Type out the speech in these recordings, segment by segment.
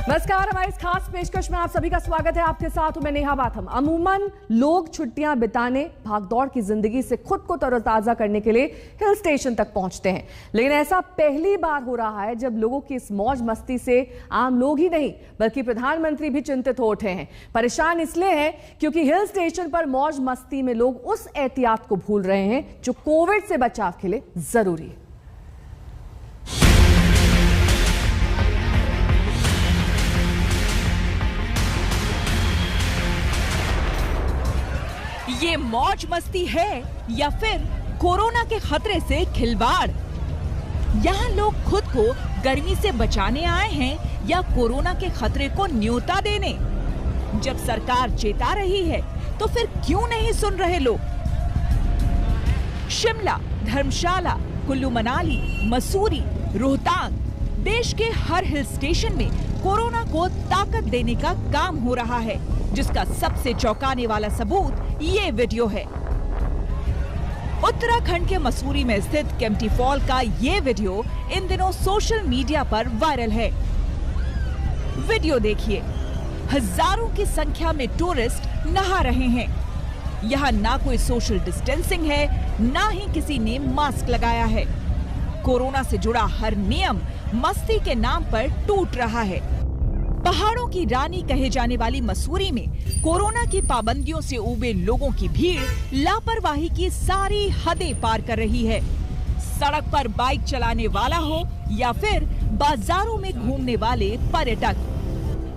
नमस्कार, हमारी इस खास पेशकश में आप सभी का स्वागत है। आपके साथ हूं मैं नेहा बाथम। अमूमन लोग छुट्टियां बिताने, भागदौड़ की जिंदगी से खुद को तरोताजा करने के लिए हिल स्टेशन तक पहुंचते हैं, लेकिन ऐसा पहली बार हो रहा है जब लोगों की इस मौज मस्ती से आम लोग ही नहीं बल्कि प्रधानमंत्री भी चिंतित हो उठे हैं। परेशान इसलिए हैं क्योंकि हिल स्टेशन पर मौज मस्ती में लोग उस एहतियात को भूल रहे हैं जो कोविड से बचाव के लिए जरूरी है। ये मौज मस्ती है या फिर कोरोना के खतरे से खिलवाड़? यहाँ लोग खुद को गर्मी से बचाने आए हैं या कोरोना के खतरे को न्योता देने? जब सरकार चेता रही है तो फिर क्यों नहीं सुन रहे लोग? शिमला, धर्मशाला, कुल्लू मनाली, मसूरी, रोहतांग, देश के हर हिल स्टेशन में कोरोना को ताकत देने का काम हो रहा है, जिसका सबसे चौंकाने वाला सबूत ये वीडियो है। उत्तराखंड के मसूरी में स्थित केम्प्टी फॉल का ये वीडियो इन दिनों सोशल मीडिया पर वायरल है। वीडियो देखिए, हजारों की संख्या में टूरिस्ट नहा रहे हैं। यहाँ ना कोई सोशल डिस्टेंसिंग है, ना ही किसी ने मास्क लगाया है। कोरोना से जुड़ा हर नियम मस्ती के नाम पर टूट रहा है। पहाड़ों की रानी कहे जाने वाली मसूरी में कोरोना की पाबंदियों से उबे लोगों की भीड़ लापरवाही की सारी हदें पार कर रही है। सड़क पर बाइक चलाने वाला हो या फिर बाजारों में घूमने वाले पर्यटक,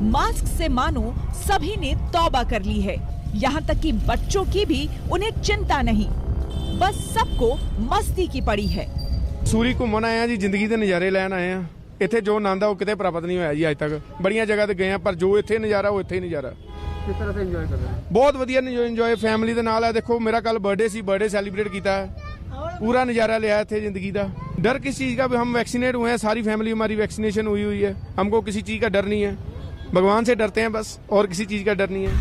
मास्क से मानो सभी ने तौबा कर ली है। यहाँ तक कि बच्चों की भी उन्हें चिंता नहीं, बस सबको मस्ती की पड़ी है। मसूरी घूमन आए हैं जी, जिंदगी के नज़ारे लैन आए हैं। इत्थे जो आनंद है वो किते प्राप्त नहीं होया जी अज तक। बड़ियां जगह ते गए हैं पर जो इत्थे नज़ारा वो इत्थे ही नज़ारा। किस तरह से एंजॉय कर रहे हैं? बहुत वधिया एंजॉय फैमिली दे नाल है। देखो मेरा कल बर्थडे सी, बर्थडे सेलिब्रेट किया है, पूरा नज़ारा लिया इत्थे जिंदगी का। डर किस चीज़ का? हम वैक्सीनेट हुए हैं, सारी फैमिली हमारी वैक्सीनेशन हुई है। हमको किसी चीज़ का डर नहीं है, भगवान से डरते हैं बस, और किसी चीज़ का डर नहीं है।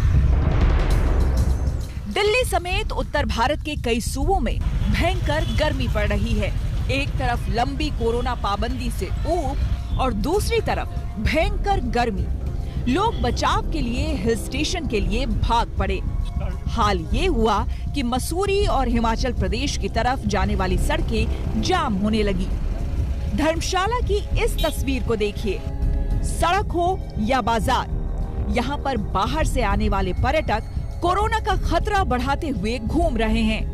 दिल्ली समेत उत्तर भारत के कई सूबों में भयंकर गर्मी पड़ रही है। एक तरफ लंबी कोरोना पाबंदी से ऊब और दूसरी तरफ भयंकर गर्मी। लोग बचाव के लिए हिल स्टेशन के लिए भाग पड़े। हाल ये हुआ कि मसूरी और हिमाचल प्रदेश की तरफ जाने वाली सड़कें जाम होने लगी। धर्मशाला की इस तस्वीर को देखिए। सड़क हो या बाजार, यहाँ पर बाहर से आने वाले पर्यटक कोरोना का खतरा बढ़ाते हुए घूम रहे हैं।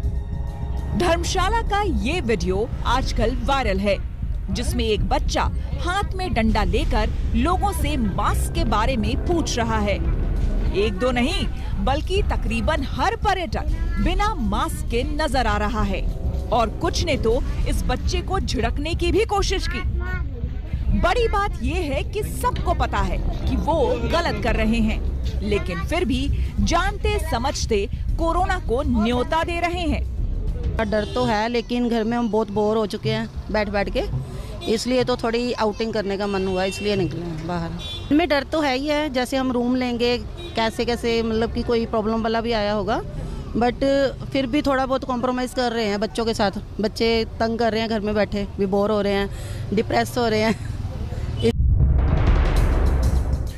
धर्मशाला का ये वीडियो आजकल वायरल है, जिसमें एक बच्चा हाथ में डंडा लेकर लोगों से मास्क के बारे में पूछ रहा है। एक दो नहीं बल्कि तकरीबन हर पर्यटक बिना मास्क के नजर आ रहा है, और कुछ ने तो इस बच्चे को झिड़कने की भी कोशिश की। बड़ी बात यह है कि सबको पता है कि वो गलत कर रहे हैं, लेकिन फिर भी जानते समझते कोरोना को न्योता दे रहे हैं। डर तो है, लेकिन घर में हम बहुत बोर हो चुके हैं बैठ बैठ के, इसलिए तो थोड़ी आउटिंग करने का मन हुआ, इसलिए निकले हैं बाहर। इनमें डर तो है ही है, जैसे हम रूम लेंगे कैसे कैसे, मतलब कि कोई प्रॉब्लम वाला भी आया होगा, बट फिर भी थोड़ा बहुत कॉम्प्रोमाइज़ कर रहे हैं बच्चों के साथ। बच्चे तंग कर रहे हैं, घर में बैठे भी बोर हो रहे हैं, डिप्रेस हो रहे हैं।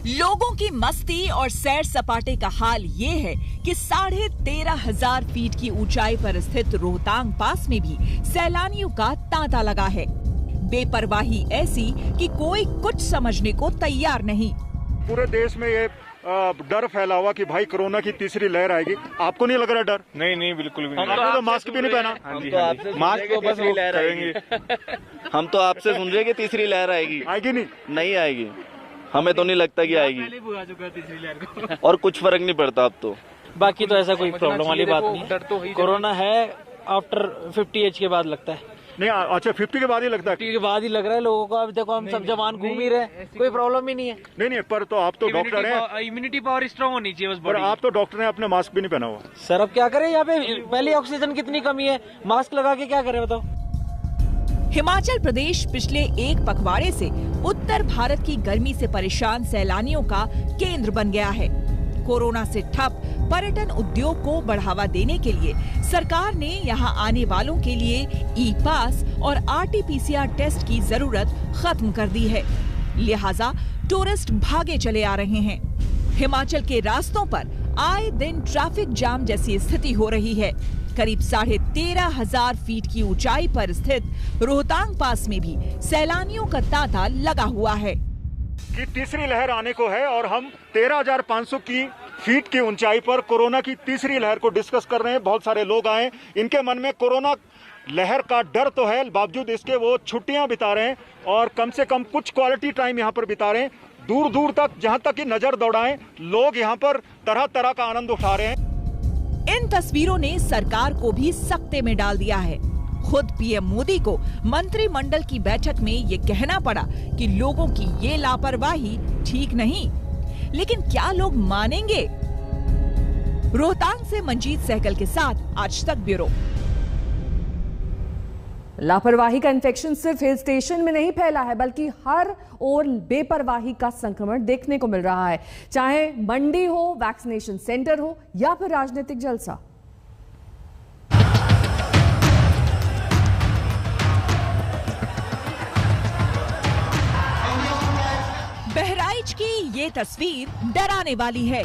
लोगों की मस्ती और सैर सपाटे का हाल ये है कि 13,500 फीट की ऊंचाई पर स्थित रोहतांग पास में भी सैलानियों का तांता लगा है। बेपरवाही ऐसी कि कोई कुछ समझने को तैयार नहीं। पूरे देश में ये डर फैला हुआ कि भाई कोरोना की तीसरी लहर आएगी। आपको नहीं लग रहा डर? नहीं बिल्कुल भी नहीं। आपने तो मास्क भी नहीं पहना। मास्क तो बस वो करेंगे। हम तो आपसे सुन रहे हैं कि तीसरी लहर आएगी। आएगी नहीं आएगी, हमें तो नहीं लगता कि आएगी, और कुछ फर्क नहीं पड़ता अब तो। बाकी तो ऐसा कोई प्रॉब्लम वाली बात नहीं। कोरोना है आफ्टर 50 एज के बाद लगता है। नहीं, अच्छा 50 के बाद ही लगता है? 50 के बाद ही लग रहा है लोगों को। अब देखो हम सब जवान घूम ही रहे, कोई प्रॉब्लम ही नहीं है। नहीं, पर तो आप तो डॉक्टर हैं, इम्यूनिटी पावर स्ट्रांग होनी चाहिए बस। पर आप तो डॉक्टर हैं, आपने मास्क भी नहीं पहना हुआ। सर अब क्या करें, यहाँ पे पहले ऑक्सीजन कितनी कमी है, मास्क लगा के क्या करें बताओ। हिमाचल प्रदेश पिछले एक पखवाड़े से उत्तर भारत की गर्मी से परेशान सैलानियों का केंद्र बन गया है। कोरोना से ठप पर्यटन उद्योग को बढ़ावा देने के लिए सरकार ने यहां आने वालों के लिए ई पास और RT-PCR टेस्ट की जरूरत खत्म कर दी है। लिहाजा टूरिस्ट भागे चले आ रहे हैं। हिमाचल के रास्तों पर आए दिन ट्रैफिक जाम जैसी स्थिति हो रही है। करीब 13,500 फीट की ऊंचाई पर स्थित रोहतांग पास में भी सैलानियों का तांता लगा हुआ है कि तीसरी लहर आने को है और हम 13,500 की फीट की ऊंचाई पर कोरोना की तीसरी लहर को डिस्कस कर रहे हैं। बहुत सारे लोग आए, इनके मन में कोरोना लहर का डर तो है, बावजूद इसके वो छुट्टियां बिता रहे हैं और कम से कम कुछ क्वालिटी टाइम यहाँ पर बिता रहे हैं। दूर दूर तक, जहाँ तक की नजर दौड़ाएं, लोग यहाँ पर तरह तरह का आनंद उठा रहे हैं। इन तस्वीरों ने सरकार को भी सख्ते में डाल दिया है। खुद पीएम मोदी को मंत्रिमंडल की बैठक में ये कहना पड़ा कि लोगों की ये लापरवाही ठीक नहीं, लेकिन क्या लोग मानेंगे? रोहतांग से मंजीत सहगल के साथ आज तक ब्यूरो। लापरवाही का इन्फेक्शन सिर्फ हिल स्टेशन में नहीं फैला है, बल्कि हर ओर बेपरवाही का संक्रमण देखने को मिल रहा है, चाहे मंडी हो, वैक्सीनेशन सेंटर हो या फिर राजनीतिक जलसा। बहराइच की ये तस्वीर डराने वाली है।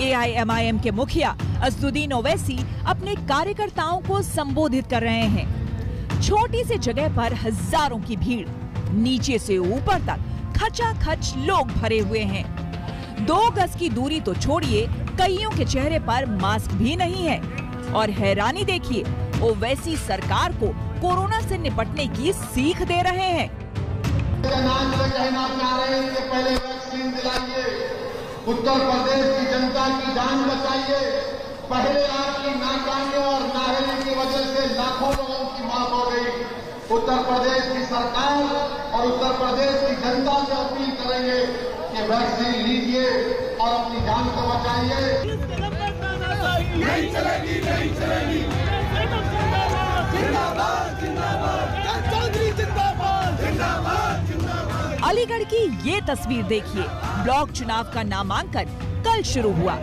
AIMIM के मुखिया असदुद्दीन ओवैसी अपने कार्यकर्ताओं को संबोधित कर रहे हैं। छोटी सी जगह पर हजारों की भीड़, नीचे से ऊपर तक खचाखच लोग भरे हुए हैं। 2 गज की दूरी तो छोड़िए, कईयों के चेहरे पर मास्क भी नहीं है। और हैरानी देखिए, ओवैसी सरकार को कोरोना से निपटने की सीख दे रहे हैं। नाम से कहना चाह रहे हैं कि पहले वैक्सीन दिलाइए, उत्तर प्रदेश की जनता की जान बचाइए। पहले आपकी नाकामी और नाहली की वजह से लाखों लोगों की मौत हो गई। उत्तर प्रदेश की सरकार और उत्तर प्रदेश की जनता से अपील करेंगे कि वैक्सीन लीजिए और अपनी जान को बचाइए। नहीं चलेगी, नहीं चलेगी। अलीगढ़ की ये तस्वीर देखिए। ब्लॉक चुनाव का नामांकन कल शुरू हुआ।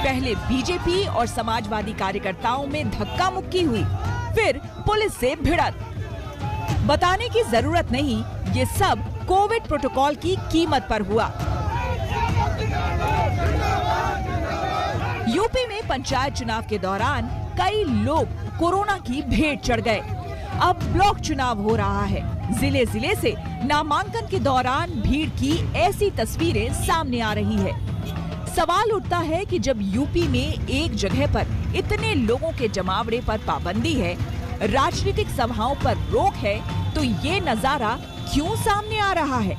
पहले बीजेपी और समाजवादी कार्यकर्ताओं में धक्का मुक्की हुई, फिर पुलिस से भिड़त। बताने की जरूरत नहीं, ये सब कोविड प्रोटोकॉल की कीमत पर हुआ। यूपी में पंचायत चुनाव के दौरान कई लोग कोरोना की भेंट चढ़ गए। अब ब्लॉक चुनाव हो रहा है। जिले जिले से नामांकन के दौरान भीड़ की ऐसी तस्वीरें सामने आ रही है। सवाल उठता है कि जब यूपी में एक जगह पर इतने लोगों के जमावड़े पर पाबंदी है, राजनीतिक सभाओं पर रोक है, तो ये नजारा क्यों सामने आ रहा है?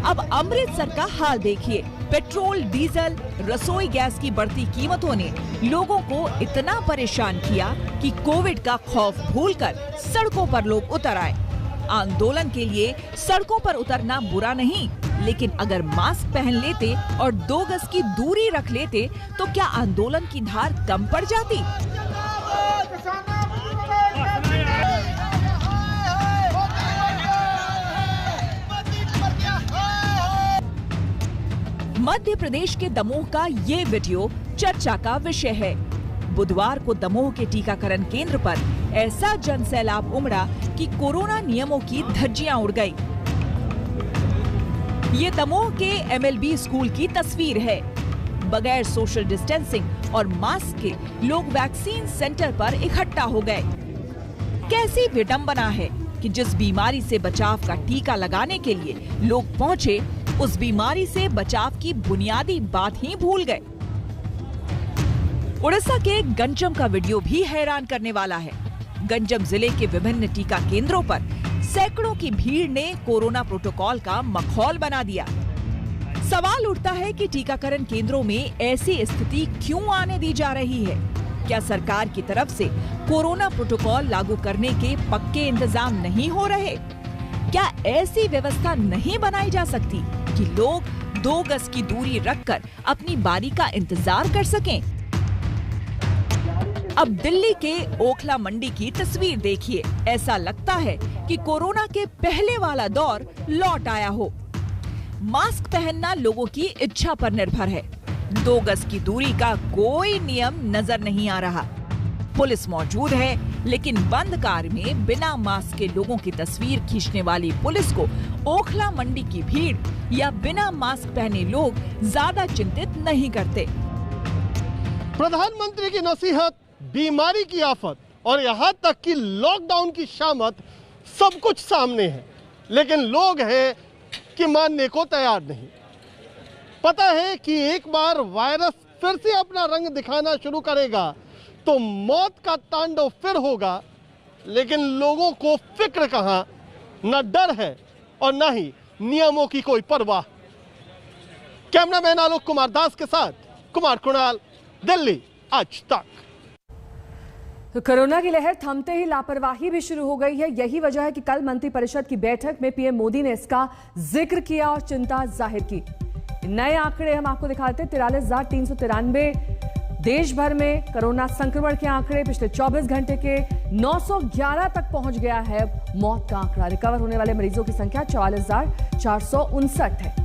अब अमृतसर का हाल देखिए। पेट्रोल, डीजल, रसोई गैस की बढ़ती कीमतों ने लोगों को इतना परेशान किया कि कोविड का खौफ भूलकर सड़कों पर लोग उतर आए। आंदोलन के लिए सड़कों पर उतरना बुरा नहीं, लेकिन अगर मास्क पहन लेते और 2 गज की दूरी रख लेते तो क्या आंदोलन की धार कम पड़ जाती? मध्य प्रदेश के दमोह का ये वीडियो चर्चा का विषय है। बुधवार को दमोह के टीकाकरण केंद्र पर ऐसा जनसैलाब उमड़ा कि कोरोना नियमों की धज्जियां उड़ गई। ये दमोह के MLB स्कूल की तस्वीर है। बगैर सोशल डिस्टेंसिंग और मास्क के लोग वैक्सीन सेंटर पर इकट्ठा हो गए। कैसी विडंबना है कि जिस बीमारी से बचाव का टीका लगाने के लिए लोग पहुंचे, उस बीमारी से बचाव की बुनियादी बात ही भूल गए। उड़ीसा के गंजम का वीडियो भी हैरान करने वाला है। गंजम जिले के विभिन्न टीका केंद्रों पर सैकड़ों की भीड़ ने कोरोना प्रोटोकॉल का मखौल बना दिया। सवाल उठता है कि टीकाकरण केंद्रों में ऐसी स्थिति क्यों आने दी जा रही है? क्या सरकार की तरफ से कोरोना प्रोटोकॉल लागू करने के पक्के इंतजाम नहीं हो रहे? क्या ऐसी व्यवस्था नहीं बनाई जा सकती कि लोग 2 गज की दूरी रखकर अपनी बारी का इंतजार कर सकें? अब दिल्ली के ओखला मंडी की तस्वीर देखिए। ऐसा लगता है कि कोरोना के पहले वाला दौर लौट आया हो। मास्क पहनना लोगों की इच्छा पर निर्भर है, 2 गज की दूरी का कोई नियम नजर नहीं आ रहा। पुलिस मौजूद है, लेकिन बंद कार में बिना मास्क के लोगों की तस्वीर खींचने वाली पुलिस को ओखला मंडी की भीड़ या बिना मास्क पहने लोग ज्यादा चिंतित नहीं करते। प्रधानमंत्री की नसीहत, बीमारी की आफत और यहाँ तक कि लॉकडाउन की शामत, सब कुछ सामने है, लेकिन लोग हैं कि मानने को तैयार नहीं। पता है कि एक बार वायरस फिर से अपना रंग दिखाना शुरू करेगा तो मौत का तांडव फिर होगा, लेकिन लोगों को फिक्र कहां, न डर है और न ही नियमों की कोई परवाह। कैमरामैन आलोक कुमार दास के साथ कुमार कुणाल, दिल्ली आज तक। तो कोरोना की लहर थमते ही लापरवाही भी शुरू हो गई है। यही वजह है कि कल मंत्रिपरिषद की बैठक में पीएम मोदी ने इसका जिक्र किया और चिंता जाहिर की। नए आंकड़े हम आपको दिखाते हैं। 43,393 देश भर में कोरोना संक्रमण के आंकड़े पिछले 24 घंटे के 911 तक पहुंच गया है। मौत का आंकड़ा, रिकवर होने वाले मरीजों की संख्या 44,459 है।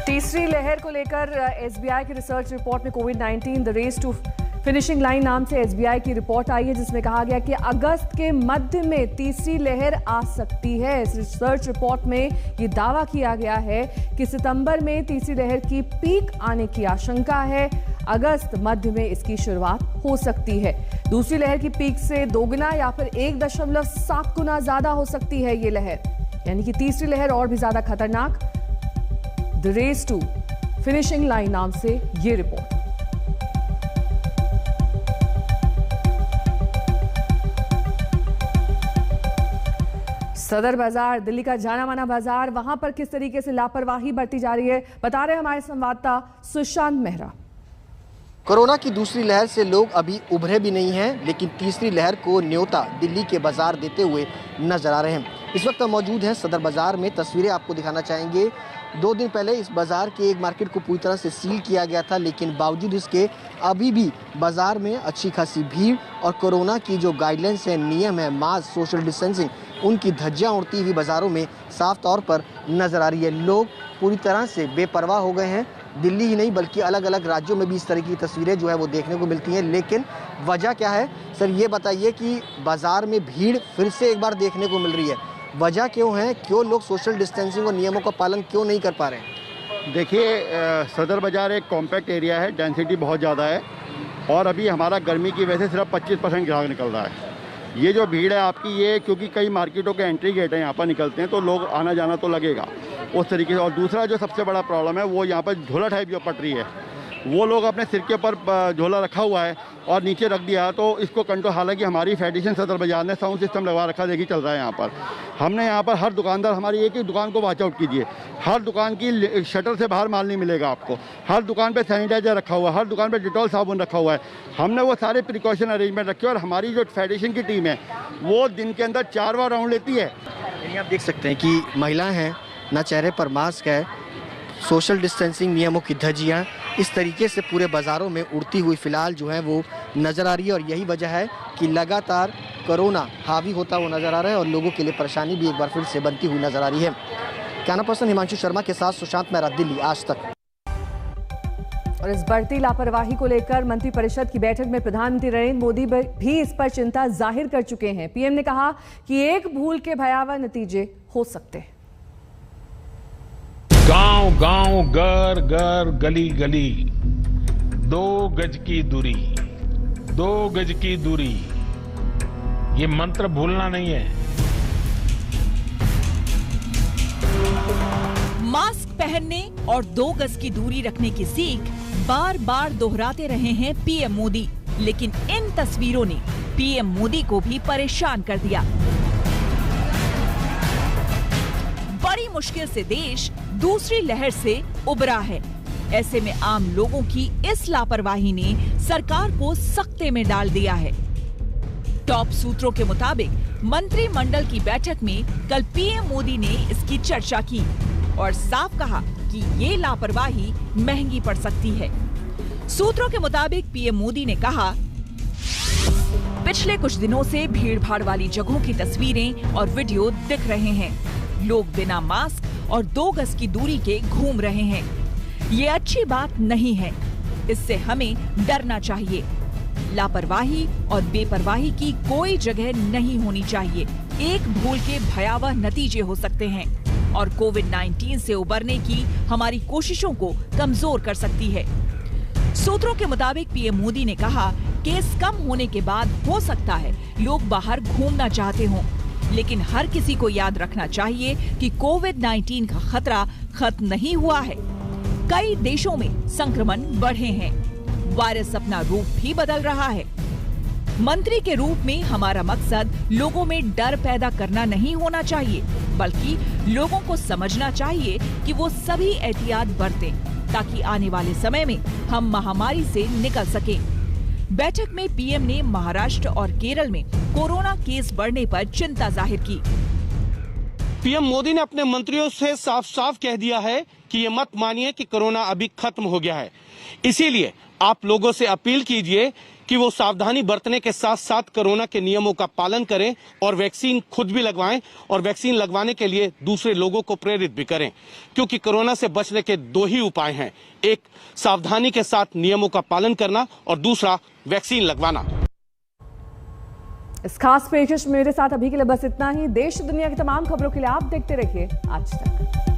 तीसरी लहर को लेकर एसबीआई की रिसर्च रिपोर्ट में कोविड-19 the race to finishing line नाम से एसबीआई की रिपोर्ट आई है, जिसमें कहा गया कि अगस्त के मध्य में तीसरी लहर आ सकती है। इस रिसर्च रिपोर्ट में ये दावा किया गया है कि सितंबर में तीसरी लहर की पीक आने की आशंका है। अगस्त मध्य में इसकी शुरुआत हो सकती है। दूसरी लहर की पीक से 2 गुना या फिर 1.7 गुना ज्यादा हो सकती है ये लहर, यानी कि तीसरी लहर और भी ज्यादा खतरनाक। The race to finishing line नाम से ये रिपोर्ट। सदर बाजार, दिल्ली का जाना माना बाजार, वहां पर किस तरीके से लापरवाही बरती जा रही है, बता रहे हमारे संवाददाता सुशांत मेहरा। कोरोना की दूसरी लहर से लोग अभी उभरे भी नहीं हैं, लेकिन तीसरी लहर को न्योता दिल्ली के बाजार देते हुए नजर आ रहे हैं। इस वक्त हम मौजूद हैं सदर बाजार में। तस्वीरें आपको दिखाना चाहेंगे। 2 दिन पहले इस बाजार के एक मार्केट को पूरी तरह से सील किया गया था, लेकिन बावजूद इसके अभी भी बाजार में अच्छी खासी भीड़ और कोरोना की जो गाइडलाइंस है, नियम है, मास्क, सोशल डिस्टेंसिंग, उनकी धज्जियां उड़ती हुई बाजारों में साफ तौर पर नजर आ रही है। लोग पूरी तरह से बेपरवाह हो गए हैं। दिल्ली ही नहीं बल्कि अलग अलग राज्यों में भी इस तरह की तस्वीरें जो है वो देखने को मिलती हैं। लेकिन वजह क्या है सर, ये बताइए कि बाजार में भीड़ फिर से एक बार देखने को मिल रही है। वजह क्यों है, क्यों लोग सोशल डिस्टेंसिंग और नियमों का पालन क्यों नहीं कर पा रहे हैं? देखिए, सदर बाज़ार एक कॉम्पैक्ट एरिया है, डेंसिटी बहुत ज़्यादा है और अभी हमारा गर्मी की वजह से सिर्फ 25% ग्राहक निकल रहा है। ये जो भीड़ है आपकी, ये क्योंकि कई मार्केटों के एंट्री गेट हैं, यहाँ पर निकलते हैं तो लोग आना जाना तो लगेगा उस तरीके से। और दूसरा जो सबसे बड़ा प्रॉब्लम है वो यहाँ पर झोला टाइप जो पटरी है, वो लोग अपने सिर के ऊपर झोला रखा हुआ है और नीचे रख दिया, तो इसको कंट्रोल, हालांकि हमारी फेडरेशन सदर बाजार ने साउंड सिस्टम लगवा रखा, देखिए चल रहा है यहाँ पर। हमने यहाँ पर हर दुकानदार, हमारी एक ही दुकान को वॉच आउट कीजिए, हर दुकान की शटर से बाहर माल नहीं मिलेगा आपको, हर दुकान पे सैनिटाइजर रखा हुआ है, हर दुकान पे डिटॉल साबुन रखा हुआ है। हमने वो सारे प्रिकॉशन अरेंजमेंट रखे और हमारी जो फेडरेशन की टीम है वो दिन के अंदर 4 बार राउंड लेती है। आप देख सकते हैं कि महिलाएँ हैं, ना चेहरे पर मास्क है, सोशल डिस्टेंसिंग नियमों की धज्जियाँ इस तरीके से पूरे बाज़ारों में उड़ती हुई फ़िलहाल जो है वो नज़र आ रही है। और यही वजह है कि लगातार कोरोना हावी होता हुआ नज़र आ रहा है और लोगों के लिए परेशानी भी एक बार फिर से बनती हुई नज़र आ रही है। कैमरा पर्सन हिमांशु शर्मा के साथ सुशांत मेहरा, दिल्ली आज तक। और इस बढ़ती लापरवाही को लेकर मंत्रिपरिषद की बैठक में प्रधानमंत्री नरेंद्र मोदी भी इस पर चिंता जाहिर कर चुके हैं। पीएम ने कहा कि एक भूल के भयावह नतीजे हो सकते हैं। गांव गांव, घर घर, गली गली, 2 गज की दूरी, 2 गज की दूरी, ये मंत्र भूलना नहीं है। मास्क पहनने और 2 गज की दूरी रखने की सीख बार बार दोहराते रहे हैं पीएम मोदी, लेकिन इन तस्वीरों ने पीएम मोदी को भी परेशान कर दिया। बड़ी मुश्किल से देश दूसरी लहर से उबरा है। ऐसे में आम लोगों की इस लापरवाही ने सरकार को सख्ते में डाल दिया है। टॉप सूत्रों के मुताबिक मंत्रिमंडल की बैठक में कल पीएम मोदी ने इसकी चर्चा की। और साफ कहा कि ये लापरवाही महंगी पड़ सकती है। सूत्रों के मुताबिक पीएम मोदी ने कहा, पिछले कुछ दिनों से भीड़-भाड़ वाली जगहों की तस्वीरें और वीडियो दिख रहे हैं। लोग बिना मास्क और 2 गज की दूरी के घूम रहे हैं। ये अच्छी बात नहीं है। इससे हमें डरना चाहिए। लापरवाही और बेपरवाही की कोई जगह नहीं होनी चाहिए। एक भूल के भयावह नतीजे हो सकते हैं और कोविड-19 से उबरने की हमारी कोशिशों को कमजोर कर सकती है। सूत्रों के मुताबिक पीएम मोदी ने कहा, केस कम होने के बाद हो सकता है लोग बाहर घूमना चाहते हों, लेकिन हर किसी को याद रखना चाहिए कि कोविड-19 का खतरा खत्म नहीं हुआ है। कई देशों में संक्रमण बढ़े हैं। वायरस अपना रूप भी बदल रहा है। मंत्री के रूप में हमारा मकसद लोगों में डर पैदा करना नहीं होना चाहिए, बल्कि लोगों को समझना चाहिए कि वो सभी एहतियात बरतें ताकि आने वाले समय में हम महामारी से निकल सकें। बैठक में पीएम ने महाराष्ट्र और केरल में कोरोना केस बढ़ने पर चिंता जाहिर की। पीएम मोदी ने अपने मंत्रियों से साफ साफ कह दिया है कि ये मत मानिए कि कोरोना अभी खत्म हो गया है। इसीलिए आप लोगों से अपील कीजिए कि वो सावधानी बरतने के साथ साथ कोरोना के नियमों का पालन करें और वैक्सीन खुद भी लगवाएं और वैक्सीन लगवाने के लिए दूसरे लोगों को प्रेरित भी करें, क्योंकि कोरोना से बचने के 2 ही उपाय हैं। एक, सावधानी के साथ नियमों का पालन करना और दूसरा, वैक्सीन लगवाना। इस खास पेशकश मेरे साथ अभी के लिए बस इतना ही। देश दुनिया की तमाम खबरों के लिए आप देखते रहिए आज तक।